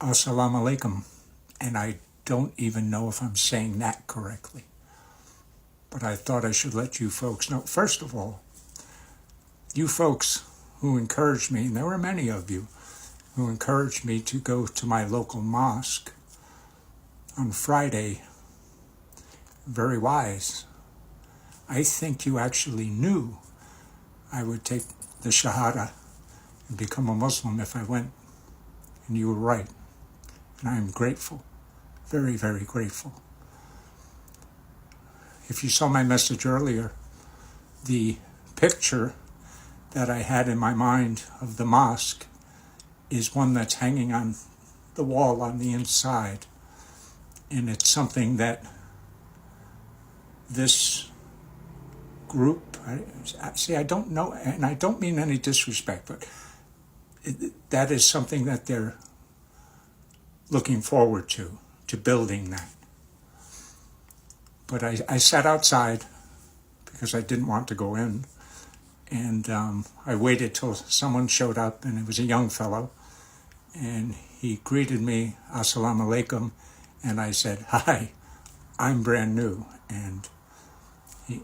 Assalamu alaikum, and I don't even know if I'm saying that correctly. But I thought I should let you folks know. First of all, you folks who encouraged me, and there were many of you who encouraged me to go to my local mosque on Friday, very wise. I think you actually knew I would take the Shahada and become a Muslim if I went, and you were right. And I am grateful, very, very grateful. If you saw my message earlier, the picture that I had in my mind of the mosque is one that's hanging on the wall on the inside. And it's something that this group, I don't know, and I don't mean any disrespect, but that is something that they're looking forward to building that. But I sat outside because I didn't want to go in, and I waited till someone showed up, and it was a young fellow, and he greeted me, Assalamu alaikum, and I said, hi, I'm brand new, and he,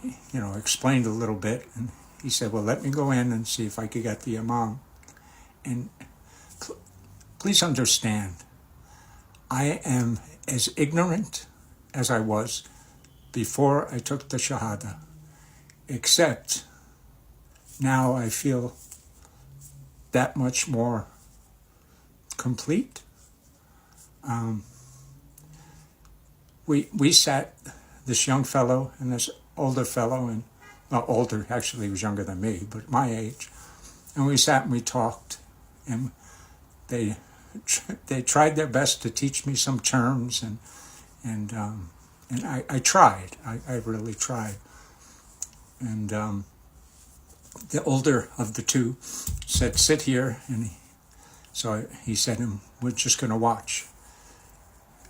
explained a little bit, and he said, well, let me go in and see if I could get the imam. And please understand, I am as ignorant as I was before I took the Shahada, except now I feel that much more complete. We sat, this young fellow and this older fellow, and well, older, actually he was younger than me, but my age, and we sat and we talked, and they tried their best to teach me some terms, and I tried. I really tried. And the older of the two said, sit here, and so he said, we're just going to watch.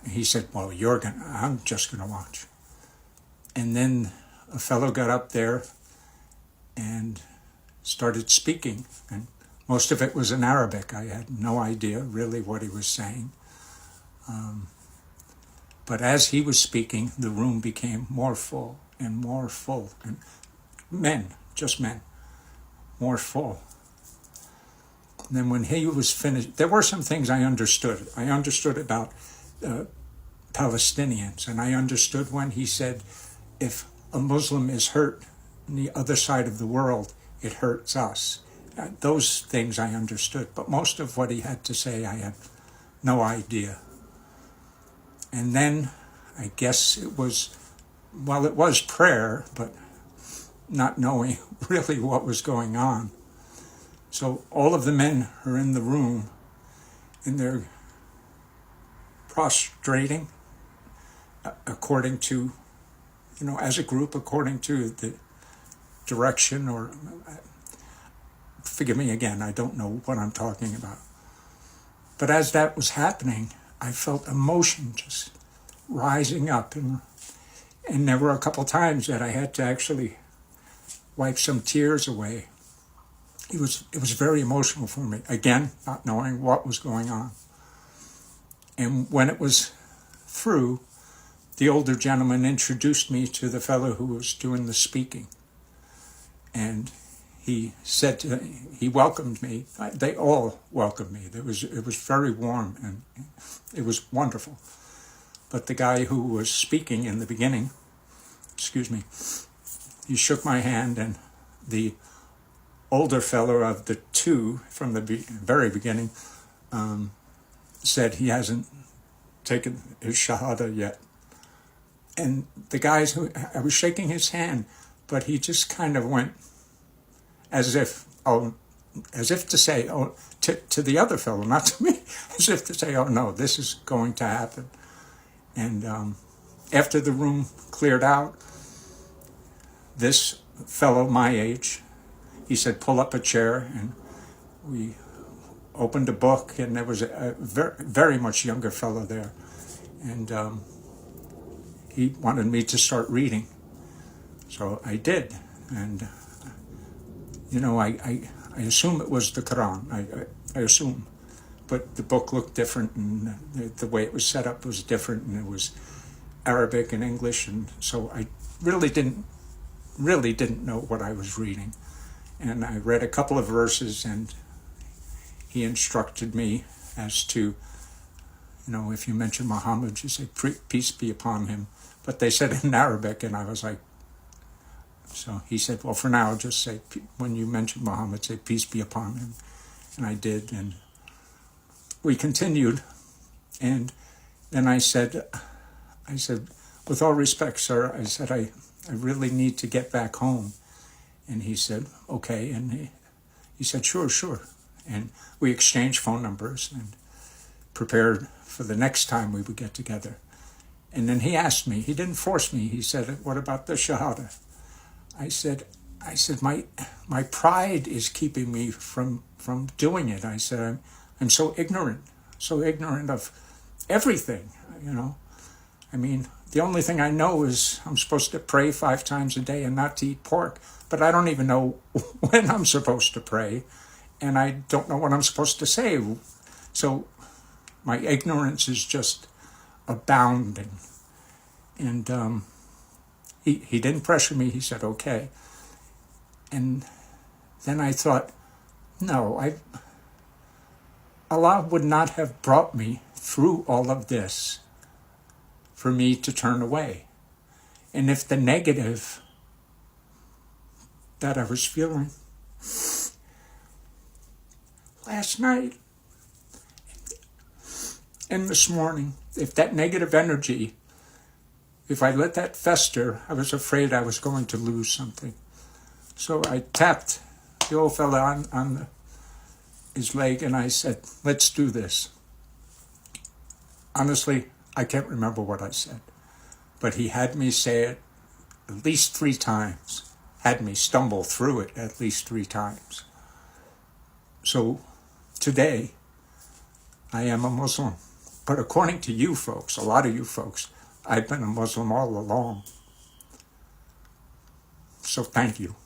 He said, well, I'm just going to watch. And then a fellow got up there and started speaking, and most of it was in Arabic. I had no idea really what he was saying. But as he was speaking, the room became more full, and men, just men, more full. And then when he was finished, there were some things I understood. I understood about Palestinians, and I understood when he said, if a Muslim is hurt on the other side of the world, it hurts us. Those things I understood, but most of what he had to say, I had no idea. And then I guess it was prayer, but not knowing really what was going on. So all of the men are in the room, and they're prostrating according to, as a group, according to the direction, or forgive me again, I don't know what I'm talking about. But as that was happening, I felt emotion just rising up, and there were a couple times that I had to actually wipe some tears away. It was very emotional for me, again, not knowing what was going on. And when it was through, the older gentleman introduced me to the fellow who was doing the speaking. And he said, he welcomed me. They all welcomed me. It was very warm, and it was wonderful. But the guy who was speaking in the beginning, he shook my hand, and the older fellow of the two from the very beginning said he hasn't taken his Shahada yet. And the guys I was shaking his hand, but he just kind of went as if to say, to the other fellow, not to me, as if to say, oh no, this is going to happen. And after the room cleared out, this fellow my age, he said, pull up a chair, and we opened a book, and there was a very, very much younger fellow there, and he wanted me to start reading. So I did, and I assume it was the Quran. I assume, but the book looked different, and the way it was set up was different, and it was Arabic and English, and so I really didn't know what I was reading. And I read a couple of verses, and he instructed me as to, if you mention Muhammad, you say, peace be upon him. But they said it in Arabic, and I was like, so he said, well, for now, just say, when you mention Muhammad, say, peace be upon him. And I did, and we continued. And then I said, with all respect, sir, I said, I really need to get back home. And he said, okay. And he said, sure. And we exchanged phone numbers and prepared for the next time we would get together. And then he asked me, he didn't force me, he said, what about the Shahada? I said, my pride is keeping me from doing it. I said, I'm so ignorant of everything, I mean, the only thing I know is I'm supposed to pray 5 times a day and not to eat pork, but I don't even know when I'm supposed to pray, and I don't know what I'm supposed to say. So my ignorance is just abounding. And he didn't pressure me. He said, okay. And then I thought, no, Allah would not have brought me through all of this for me to turn away. And if the negative that I was feeling last night and this morning, if that negative energy, if I let that fester, I was afraid I was going to lose something. So I tapped the old fella on his leg, and I said, let's do this. Honestly, I can't remember what I said, but he had me say it at least 3 times, had me stumble through it at least 3 times. So today, I am a Muslim. But according to you folks, a lot of you folks, I've been a Muslim all along. So thank you.